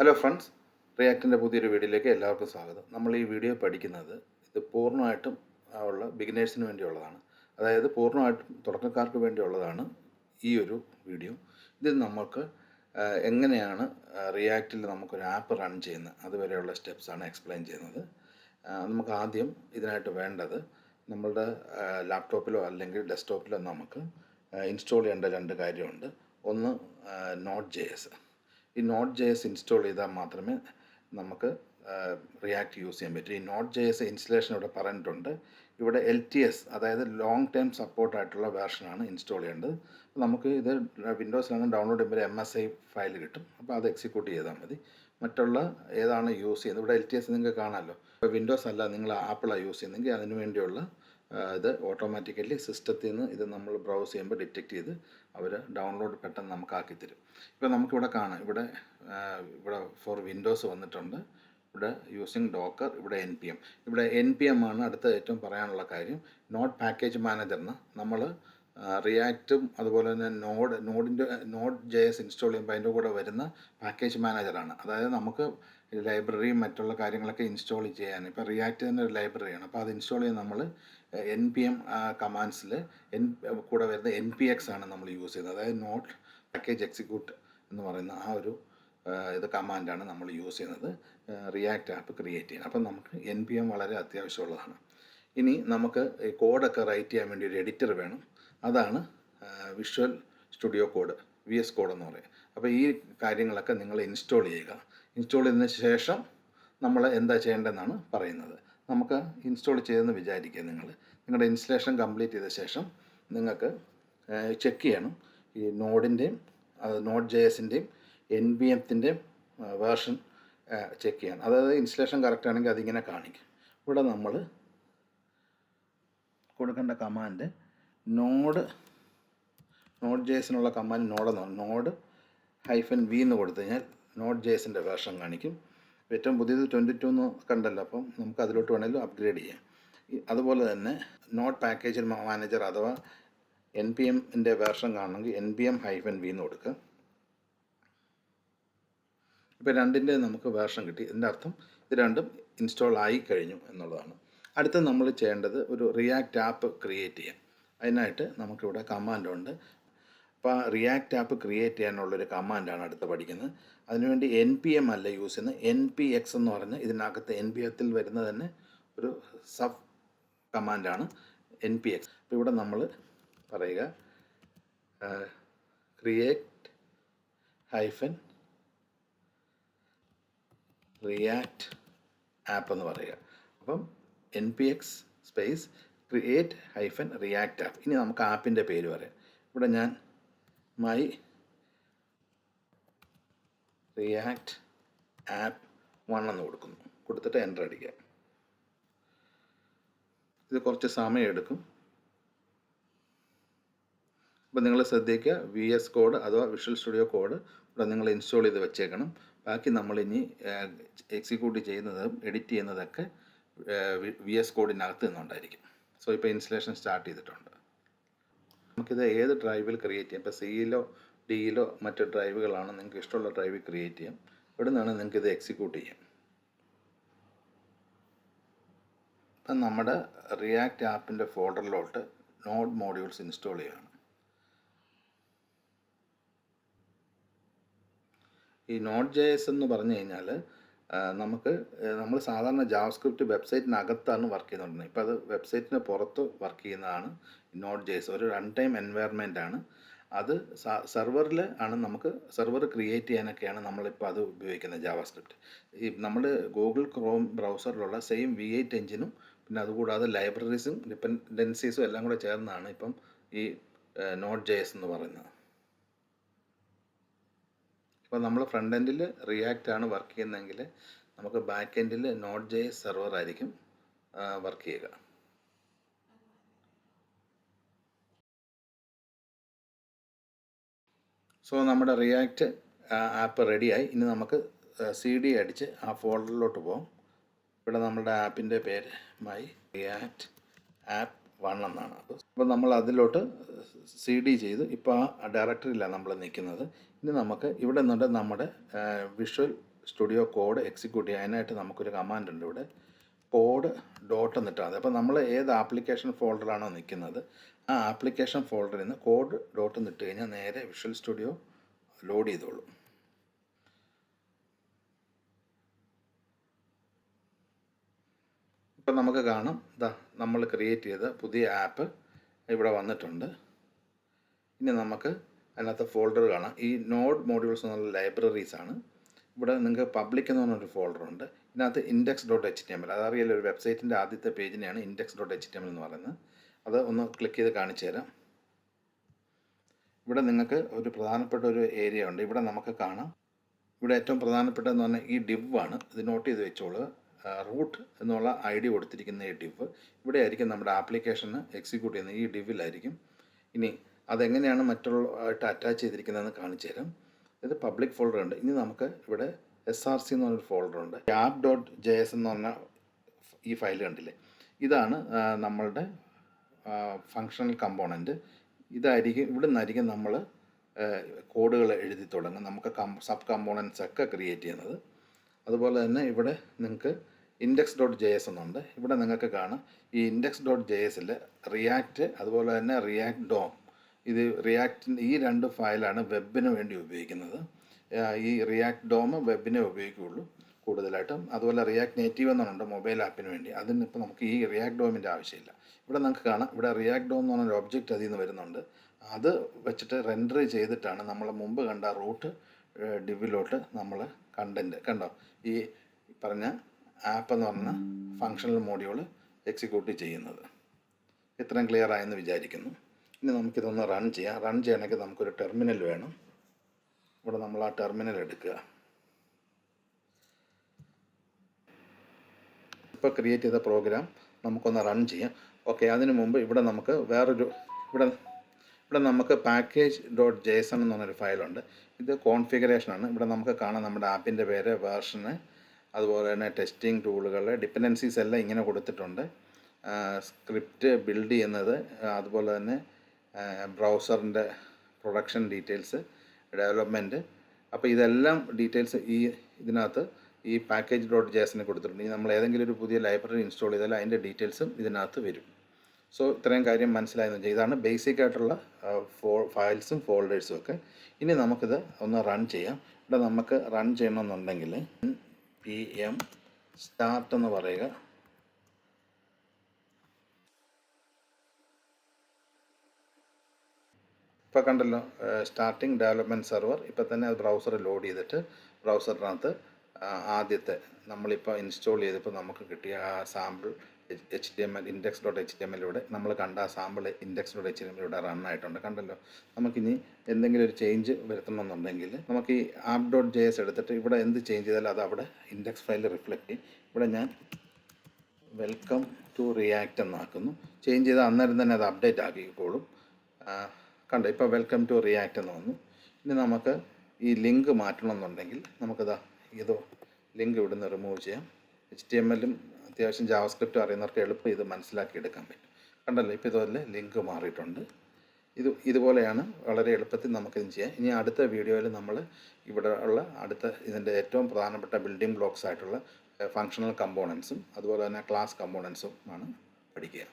Hello friends, റിയാക്റ്റിൻ്റെ പുതിയൊരു വീഡിയോയിലേക്ക് എല്ലാവർക്കും സ്വാഗതം. നമ്മൾ ഈ വീഡിയോ പഠിക്കുന്നത് ഇത് പൂർണ്ണമായിട്ടും ഉള്ള ബിഗിനേഴ്സിന് വേണ്ടിയുള്ളതാണ്. അതായത് പൂർണ്ണമായിട്ടും തുടക്കക്കാർക്ക് വേണ്ടിയുള്ളതാണ് ഈ ഒരു വീഡിയോ. ഇതിൽ നമുക്ക് എങ്ങനെയാണ് റിയാക്റ്റിൽ നമുക്കൊരു ആപ്പ് റൺ ചെയ്യുന്നത് അതുവരെയുള്ള സ്റ്റെപ്സാണ് എക്സ്പ്ലെയിൻ ചെയ്യുന്നത്. നമുക്ക് ആദ്യം ഇതിനായിട്ട് വേണ്ടത് നമ്മളുടെ ലാപ്ടോപ്പിലോ അല്ലെങ്കിൽ ഡെസ്ക്ടോപ്പിലോ നമുക്ക് ഇൻസ്റ്റാൾ ചെയ്യേണ്ട രണ്ട് കാര്യമുണ്ട്. ഒന്ന് നോട്ട് ജെ എസ്. ഈ നോട്ട് ജെ എസ് ഇൻസ്റ്റാൾ ചെയ്താൽ മാത്രമേ നമുക്ക് റിയാക്റ്റ് യൂസ് ചെയ്യാൻ പറ്റൂ. ഈ നോട്ട് ജെ എസ് ഇൻസ്റ്റലേഷൻ ഇവിടെ പറഞ്ഞിട്ടുണ്ട്. ഇവിടെ LTS, അതായത് ലോങ് ടൈം സപ്പോർട്ടായിട്ടുള്ള വേർഷനാണ് ഇൻസ്റ്റാൾ ചെയ്യേണ്ടത്. നമുക്ക് ഇത് വിൻഡോസിലാണ് ഡൗൺലോഡ് ചെയ്യുമ്പോൾ MSI ഫയൽ കിട്ടും. അപ്പോൾ അത് എക്സിക്യൂട്ട് ചെയ്താൽ മതി. മറ്റുള്ള ഏതാണ് യൂസ് ചെയ്യുന്നത്, ഇവിടെ LTS നിങ്ങൾക്ക് കാണാമല്ലോ. ഇപ്പോൾ വിൻഡോസ് അല്ല, നിങ്ങൾ ആപ്പിളാണ് യൂസ് ചെയ്യുന്നതെങ്കിൽ അതിന് വേണ്ടിയുള്ള ഇത് ഓട്ടോമാറ്റിക്കലി സിസ്റ്റത്തിൽ നിന്ന് ഇത് നമ്മൾ ബ്രൗസ് ചെയ്യുമ്പോൾ ഡിറ്റക്റ്റ് ചെയ്ത് അവർ ഡൗൺലോഡ് പെട്ടെന്ന് നമുക്ക് ആക്കിത്തരും. ഇപ്പോൾ നമുക്കിവിടെ കാണാം, ഇവിടെ ഫോർ വിൻഡോസ് വന്നിട്ടുണ്ട്. ഇവിടെ യൂസിങ് ഡോക്കർ, ഇവിടെ NPM. ഇവിടെ NPM ആണ് അടുത്ത ഏറ്റവും പറയാനുള്ള കാര്യം. നോഡ് പാക്കേജ് മാനേജറിന് നമ്മൾ റിയാക്റ്റും അതുപോലെ തന്നെ നോഡ് JS ഇൻസ്റ്റാൾ ചെയ്യുമ്പോൾ അതിൻ്റെ കൂടെ വരുന്ന പാക്കേജ് മാനേജറാണ്. അതായത് നമുക്ക് ലൈബ്രറിയും മറ്റുള്ള കാര്യങ്ങളൊക്കെ ഇൻസ്റ്റാൾ ചെയ്യാൻ, ഇപ്പോൾ റിയാക്റ്റ് തന്നെ ഒരു ലൈബ്രറിയാണ്. അപ്പോൾ അത് ഇൻസ്റ്റാൾ ചെയ്യാൻ നമ്മൾ NPM കമാൻഡ്സിൽ കൂടെ വരുന്ന NPX ആണ് നമ്മൾ യൂസ് ചെയ്യുന്നത്. അതായത് നോട്ട് പാക്കേജ് എക്സിക്യൂട്ട് എന്ന് പറയുന്ന ആ ഒരു ഇത് കമാൻഡാണ് നമ്മൾ യൂസ് ചെയ്യുന്നത് റിയാക്റ്റ് ആപ്പ് ക്രിയേറ്റ് ചെയ്യാൻ. അപ്പം നമുക്ക് NPM വളരെ അത്യാവശ്യമുള്ളതാണ്. ഇനി നമുക്ക് ഈ കോഡൊക്കെ റൈറ്റ് ചെയ്യാൻ വേണ്ടി ഒരു എഡിറ്റർ വേണം. അതാണ് visual studio code, VS code എന്ന് പറയും. അപ്പോൾ ഈ കാര്യങ്ങളൊക്കെ നിങ്ങൾ ഇൻസ്റ്റാൾ ചെയ്യുക. ഇൻസ്റ്റാൾ ചെയ്തതിന് ശേഷം നമ്മൾ എന്താ ചെയ്യേണ്ടതെന്നാണ് പറയുന്നത്. നമുക്ക് ഇൻസ്റ്റാൾ ചെയ്തെന്ന് വിചാരിക്കുക. നിങ്ങളുടെ ഇൻസ്റ്റലേഷൻ കംപ്ലീറ്റ് ചെയ്ത ശേഷം നിങ്ങൾക്ക് ചെക്ക് ചെയ്യണം ഈ നോഡിൻ്റെയും നോഡ് JSൻ്റെയും NPMത്തിൻ്റെയും വേർഷൻ ചെക്ക് ചെയ്യണം. അതായത് ഇൻസ്റ്റലേഷൻ കറക്റ്റ് ആണെങ്കിൽ അതിങ്ങനെ കാണിക്കും. ഇവിടെ നമ്മൾ കൊടുക്കേണ്ട കമാൻഡ് നോഡ് JSനുള്ള കമാൻഡ് നോഡ് -v എന്ന് കൊടുത്തു കഴിഞ്ഞാൽ നോഡ് JSൻ്റെ വേർഷൻ കാണിക്കും. ഏറ്റവും പുതിയത് 22 എന്ന് കണ്ടല്ലോ, അപ്പം നമുക്ക് അതിലോട്ട് വേണമെങ്കിലും അപ്ഗ്രേഡ് ചെയ്യാം. അതുപോലെ തന്നെ നോട്ട് പാക്കേജ് മാനേജർ അഥവാ NPMൻ്റെ വേർഷൻ കാണണമെങ്കിൽ NPM-v എന്ന് കൊടുക്കുക. ഇപ്പോൾ രണ്ടിൻ്റെ നമുക്ക് വേർഷൻ കിട്ടി. ഇതിൻ്റെ അർത്ഥം ഇത് രണ്ടും ഇൻസ്റ്റാൾ ആയി കഴിഞ്ഞു എന്നുള്ളതാണ്. അടുത്ത നമ്മൾ ചെയ്യേണ്ടത് ഒരു റിയാക്റ്റ് ആപ്പ് ക്രിയേറ്റ് ചെയ്യാം. അതിനായിട്ട് നമുക്കിവിടെ കമാൻഡുണ്ട്. അപ്പോൾ റിയാക്റ്റ് ആപ്പ് ക്രിയേറ്റ് ചെയ്യാനുള്ളൊരു കമാൻഡാണ് അടുത്ത് പഠിക്കുന്നത്. അതിനുവേണ്ടി NPM അല്ല യൂസ് ചെയ്യുന്നത്, NPX എന്ന് പറഞ്ഞ് ഇതിനകത്ത് NPMത്തിൽ വരുന്ന തന്നെ ഒരു സബ് കമാൻഡാണ് NPX. അപ്പോൾ ഇവിടെ നമ്മൾ പറയുക ക്രിയേറ്റ് -റിയാക്റ്റ് ആപ്പ് എന്ന് പറയുക. അപ്പം NPX space create -react app. ഇനി നമുക്ക് ആപ്പിൻ്റെ പേര് പറയാം. ഇവിടെ ഞാൻ മൈ റിയാക്റ്റ് ആപ്പ് 1 എന്ന് കൊടുത്തിട്ട് എൻ്റർ അടിക്കുക. ഇത് കുറച്ച് സമയം എടുക്കും. അപ്പോൾ നിങ്ങൾ ശ്രദ്ധിക്കുക, VS കോഡ് അഥവാ വിഷ്വൽ സ്റ്റുഡിയോ കോഡ് ഇവിടെ നിങ്ങൾ ഇൻസ്റ്റാൾ ചെയ്ത് വെച്ചേക്കണം. ബാക്കി നമ്മളിനി എക്സിക്യൂട്ട് ചെയ്യുന്നതും എഡിറ്റ് ചെയ്യുന്നതൊക്കെ VS കോഡിനകത്ത് നിന്നുണ്ടായിരിക്കും. സോ ഇപ്പോൾ ഇൻസ്റ്റലേഷൻ സ്റ്റാർട്ട് ചെയ്തിട്ടുണ്ട്. നമുക്കിത് ഏത് ഡ്രൈവിൽ ക്രിയേറ്റ് ചെയ്യാം. ഇപ്പോൾ C-യിലോ D-യിലോ മറ്റ് ഡ്രൈവുകളാണ്, നിങ്ങൾക്ക് ഇഷ്ടമുള്ള ഡ്രൈവിൽ ക്രിയേറ്റ് ചെയ്യാം. ഇവിടെ നിന്നാണ് നിങ്ങൾക്ക് ഇത് എക്സിക്യൂട്ട് ചെയ്യാം. ഇപ്പം നമ്മുടെ റിയാക്റ്റ് ആപ്പിൻ്റെ ഫോൾഡറിലോട്ട് നോഡ് മോഡ്യൂൾസ് ഇൻസ്റ്റാൾ ചെയ്യുകയാണ്. ഈ നോഡ് JS എന്ന് പറഞ്ഞു കഴിഞ്ഞാൽ നമ്മൾ സാധാരണ ജാവാസ്ക്രിപ്റ്റ് വെബ്സൈറ്റിനകത്താണ് വർക്ക് ചെയ്യുന്നുണ്ട്. ഇപ്പോൾ അത് വെബ്സൈറ്റിന് പുറത്ത് വർക്ക് ചെയ്യുന്നതാണ് നോഡ് JS. ഒരു റൺ ടൈം എൻവയറമെൻ്റ് ആണ് അത്. സെർവറിൽ ആണ് നമുക്ക് സെർവർ ക്രിയേറ്റ് ചെയ്യാനൊക്കെയാണ് നമ്മളിപ്പോൾ അത് ഉപയോഗിക്കുന്നത് ജാവാസ്ക്രിപ്റ്റ്. ഈ നമ്മൾ ഗൂഗിൾ ക്രോം ബ്രൗസറിലുള്ള സെയിം V8 എഞ്ചിനും പിന്നെ അതുകൂടാതെ ലൈബ്രറീസും ഡിപ്പെൻഡൻസീസും എല്ലാം കൂടെ ചേർന്നാണ് ഇപ്പം ഈ നോഡ് JS എന്ന് പറയുന്നത്. ഇപ്പോൾ നമ്മൾ ഫ്രണ്ട് എൻഡിൽ റിയാക്റ്റ് ആണ് വർക്ക് ചെയ്യുന്നതെങ്കിൽ നമുക്ക് ബാക്ക് എൻഡിൽ നോഡ് JS സെർവർ ആയിരിക്കും വർക്ക് ചെയ്യുക. സോ നമ്മുടെ റിയാക്റ്റ് ആപ്പ് റെഡിയായി. ഇനി നമുക്ക് CD അടിച്ച് ആ ഫോൾഡറിലോട്ട് പോകാം. ഇവിടെ നമ്മുടെ ആപ്പിൻ്റെ പേര് മൈ റിയാക്റ്റ് ആപ്പ് 1 എന്നാണ്. അപ്പോൾ നമ്മൾ അതിലോട്ട് CD ചെയ്തു. ഇപ്പോൾ ആ ഡയറക്ടറിയിലാണ് നമ്മൾ നിൽക്കുന്നത്. ഇനി നമുക്ക് ഇവിടെ നിന്നുണ്ട് നമ്മുടെ വിഷ്വൽ സ്റ്റുഡിയോ കോഡ് എക്സിക്യൂട്ട് ചെയ്യാൻ അതിനായിട്ട് നമുക്കൊരു കമാൻഡ് ഉണ്ട് ഇവിടെ, കോഡ് ഡോട്ട് എന്നിട്ടാണ്. അപ്പോൾ നമ്മൾ ഏത് ആപ്ലിക്കേഷൻ ഫോൾഡറാണോ നിൽക്കുന്നത് ആ ആപ്ലിക്കേഷൻ ഫോൾഡറിൽ നിന്ന് കോഡ് ഡോട്ട് എന്നിട്ട് കഴിഞ്ഞാൽ നേരെ വിഷ്വൽ സ്റ്റുഡിയോ ലോഡ് ചെയ്തോളും. ഇപ്പം നമുക്ക് കാണാം, ഇതാ നമ്മൾ ക്രിയേറ്റ് ചെയ്ത പുതിയ ആപ്പ് ഇവിടെ വന്നിട്ടുണ്ട്. ഇനി നമുക്ക് അതിനകത്ത് ഫോൾഡർ കാണാം. ഈ നോഡ് മോഡ്യൂൾസ് എന്നുള്ള ലൈബ്രറീസ് ആണ്. ഇവിടെ നിങ്ങൾക്ക് പബ്ലിക് എന്ന് പറഞ്ഞൊരു ഫോൾഡറുണ്ട്. ഇതിനകത്ത് index.html, അതറിയാലോ, ഒരു വെബ്സൈറ്റിൻ്റെ ആദ്യത്തെ പേജിനെയാണ് index.html എന്ന് പറയുന്നത്. അത് ഒന്ന് ക്ലിക്ക് ചെയ്ത് കാണിച്ചു തരാം. ഇവിടെ നിങ്ങൾക്ക് ഒരു പ്രധാനപ്പെട്ട ഒരു ഏരിയ ഉണ്ട്. ഇവിടെ നമുക്ക് കാണാം, ഇവിടെ ഏറ്റവും പ്രധാനപ്പെട്ടതെന്ന് പറഞ്ഞാൽ ഈ div ആണ്. ഇത് നോട്ട് ചെയ്ത് വെച്ചോളൂ. റൂട്ട് എന്നുള്ള ID കൊടുത്തിരിക്കുന്ന ഈ div ഇവിടെ ആയിരിക്കും നമ്മുടെ ആപ്ലിക്കേഷന് എക്സിക്യൂട്ട് ചെയ്യുന്നത്. ഈ divലായിരിക്കും. ഇനി അതെങ്ങനെയാണ് മറ്റുള്ളതായിട്ട് അറ്റാച്ച് ചെയ്തിരിക്കുന്നതെന്ന് കാണിച്ചു തരാം. ഇത് പബ്ലിക് ഫോൾഡർ ഉണ്ട്. ഇനി നമുക്ക് ഇവിടെ SRC എന്ന് പറഞ്ഞൊരു ഫോൾഡർ ഉണ്ട്. app.js എന്ന് പറഞ്ഞ ഈ ഫയൽ കണ്ടില്ലേ, ഇതാണ് നമ്മളുടെ ഫങ്ഷണൽ കമ്പോണൻറ്റ്. ഇതായിരിക്കും, ഇവിടെ നിന്നായിരിക്കും നമ്മൾ കോഡുകൾ എഴുതി തുടങ്ങും. നമുക്ക് സബ് കമ്പോണൻസ് ഒക്കെ ക്രിയേറ്റ് ചെയ്യുന്നത്. അതുപോലെ തന്നെ ഇവിടെ നിങ്ങൾക്ക് index.js എന്നുണ്ട്. ഇവിടെ നിങ്ങൾക്ക് കാണാം ഈ index.jsൽ റിയാക്റ്റ് അതുപോലെ തന്നെ റിയാക്ട് ഡോം, ഇത് റിയാക്റ്റിൻ്റെ ഈ രണ്ട് ഫയലാണ് വെബിന് വേണ്ടി ഉപയോഗിക്കുന്നത്. ഈ റിയാക്ട് ഡോം വെബിനെ ഉപയോഗിക്കുകയുള്ളൂ കൂടുതലായിട്ടും. അതുപോലെ റിയാക്ട് നേറ്റീവ് എന്നുണ്ട് മൊബൈൽ ആപ്പിന് വേണ്ടി. അതിനിപ്പോൾ നമുക്ക് ഈ റിയാക്ട് ഡോമിൻ്റെ ആവശ്യമില്ല. ഇവിടെ നമുക്ക് കാണാം, ഇവിടെ റിയാക്ട് ഡോം എന്ന് പറഞ്ഞൊരു ഒബ്ജക്റ്റ് അതിൽ നിന്ന് വരുന്നുണ്ട്. അത് വെച്ചിട്ട് റെൻഡർ ചെയ്തിട്ടാണ് നമ്മൾ മുമ്പ് കണ്ട റൂട്ട് ഡിവിലോട്ട് നമ്മൾ കണ്ടൻറ്റ് കണ്ടോ ഈ പറഞ്ഞ ആപ്പ് എന്ന് പറഞ്ഞ ഫങ്ഷണൽ മോഡ്യൂൾ എക്സിക്യൂട്ട് ചെയ്യുന്നത്. ഇത്രയും ക്ലിയർ ആയെന്ന് വിചാരിക്കുന്നു. ഇനി നമുക്കിതൊന്ന് റൺ ചെയ്യാം. റൺ ചെയ്യണമെങ്കിൽ നമുക്കൊരു ടെർമിനൽ വേണം. ഇവിടെ നമ്മൾ ആ ടെർമിനൽ എടുക്കുക. ഇപ്പോൾ ക്രിയേറ്റ് ചെയ്ത പ്രോഗ്രാം നമുക്കൊന്ന് റൺ ചെയ്യാം. ഓക്കെ, അതിനു മുമ്പ് ഇവിടെ നമുക്ക് ഇവിടെ നമുക്ക് package.json എന്ന് പറഞ്ഞൊരു ഫയലുണ്ട്. ഇത് കോൺഫിഗറേഷനാണ്. ഇവിടെ നമുക്ക് കാണാം നമ്മുടെ ആപ്പിൻ്റെ പേര്, വേർഷന്, അതുപോലെ തന്നെ ടെസ്റ്റിംഗ് ടൂളുകൾ, ഡിപ്പെൻഡൻസീസ് എല്ലാം ഇങ്ങനെ കൊടുത്തിട്ടുണ്ട്. സ്ക്രിപ്റ്റ് ബിൽഡ് ചെയ്യുന്നത്, അതുപോലെ തന്നെ ബ്രൗസറിൻ്റെ പ്രൊഡക്ഷൻ ഡീറ്റെയിൽസ്, ഡെവലപ്മെൻറ്റ്. അപ്പോൾ ഇതെല്ലാം ഡീറ്റെയിൽസ് ഇതിനകത്ത് ഈ package.jsന് കൊടുത്തിട്ടുണ്ട്. ഇനി നമ്മൾ ഏതെങ്കിലും ഒരു പുതിയ ലൈബ്രറി ഇൻസ്റ്റാൾ ചെയ്താൽ അതിൻ്റെ ഡീറ്റെയിൽസും ഇതിനകത്ത് വരും. സോ ഇത്രയും കാര്യം മനസ്സിലായെന്ന് വെച്ചാൽ ഇതാണ് ബേസിക് ആയിട്ടുള്ള ഫയൽസും ഫോൾഡേഴ്സും ഒക്കെ. ഇനി നമുക്കിത് ഒന്ന് റൺ ചെയ്യാം. ഇവിടെ നമുക്ക് റൺ ചെയ്യണമെന്നുണ്ടെങ്കിൽ pm start എന്ന് പറയുക. ഇപ്പോൾ കണ്ടല്ലോ സ്റ്റാർട്ടിങ് ഡെവലപ്മെൻറ്റ് സെർവർ. ഇപ്പോൾ തന്നെ അത് ബ്രൗസർ ലോഡ് ചെയ്തിട്ട് ബ്രൗസറിനകത്ത് ആദ്യത്തെ നമ്മളിപ്പോൾ ഇൻസ്റ്റാൾ ചെയ്തപ്പോൾ നമുക്ക് കിട്ടിയ ആ സാമ്പിൾ HTML index.html ഇവിടെ നമ്മൾ കണ്ട ആ സാമ്പിൾ index.html ഇവിടെ റൺ ആയിട്ടുണ്ട്. കണ്ടല്ലോ. നമുക്കിനി എന്തെങ്കിലും ഒരു ചേഞ്ച് വരുത്തണമെന്നുണ്ടെങ്കിൽ നമുക്ക് ഈ app.js എടുത്തിട്ട് ഇവിടെ എന്ത് ചേഞ്ച് ചെയ്താലും അത് അവിടെ ഇൻഡെക്സ് ഫയലിൽ റിഫ്ലക്റ്റ് ചെയ്യും. ഇവിടെ ഞാൻ വെൽക്കം ടു റിയാക്റ്റ് എന്നാക്കുന്നു. ചേഞ്ച് ചെയ്താൽ അന്നേരം തന്നെ അത് അപ്ഡേറ്റ് ആക്കിക്കോളും. കണ്ടോ, ഇപ്പോൾ വെൽക്കം ടു റിയാക്റ്റ് എന്ന് വന്നു. ഇനി നമുക്ക് ഈ ലിങ്ക് മാറ്റണമെന്നുണ്ടെങ്കിൽ നമുക്കിതാ ഇത് ലിങ്ക് ഇവിടുന്ന് റിമൂവ് ചെയ്യാം. HTML-ഉം അത്യാവശ്യം ജാവാസ്ക്രിപ്റ്റ് അറിയുന്നവർക്ക് എളുപ്പം ഇത് മനസ്സിലാക്കിയെടുക്കാൻ പറ്റും. കണ്ടല്ലോ, ഇപ്പോൾ ഇതുപോലെ ലിങ്ക് മാറിയിട്ടുണ്ട്. ഇതുപോലെയാണ് വളരെ എളുപ്പത്തിൽ നമുക്കിത് ചെയ്യാം. ഇനി അടുത്ത വീഡിയോയിൽ നമ്മൾ ഇവിടെ ഉള്ള ഇതിൻ്റെ ഏറ്റവും പ്രധാനപ്പെട്ട ബിൽഡിംഗ് ബ്ലോക്സ് ആയിട്ടുള്ള ഫങ്ഷണൽ കമ്പോണൻസും അതുപോലെ തന്നെ ക്ലാസ് കമ്പോണൻസും ആണ് പഠിക്കുക.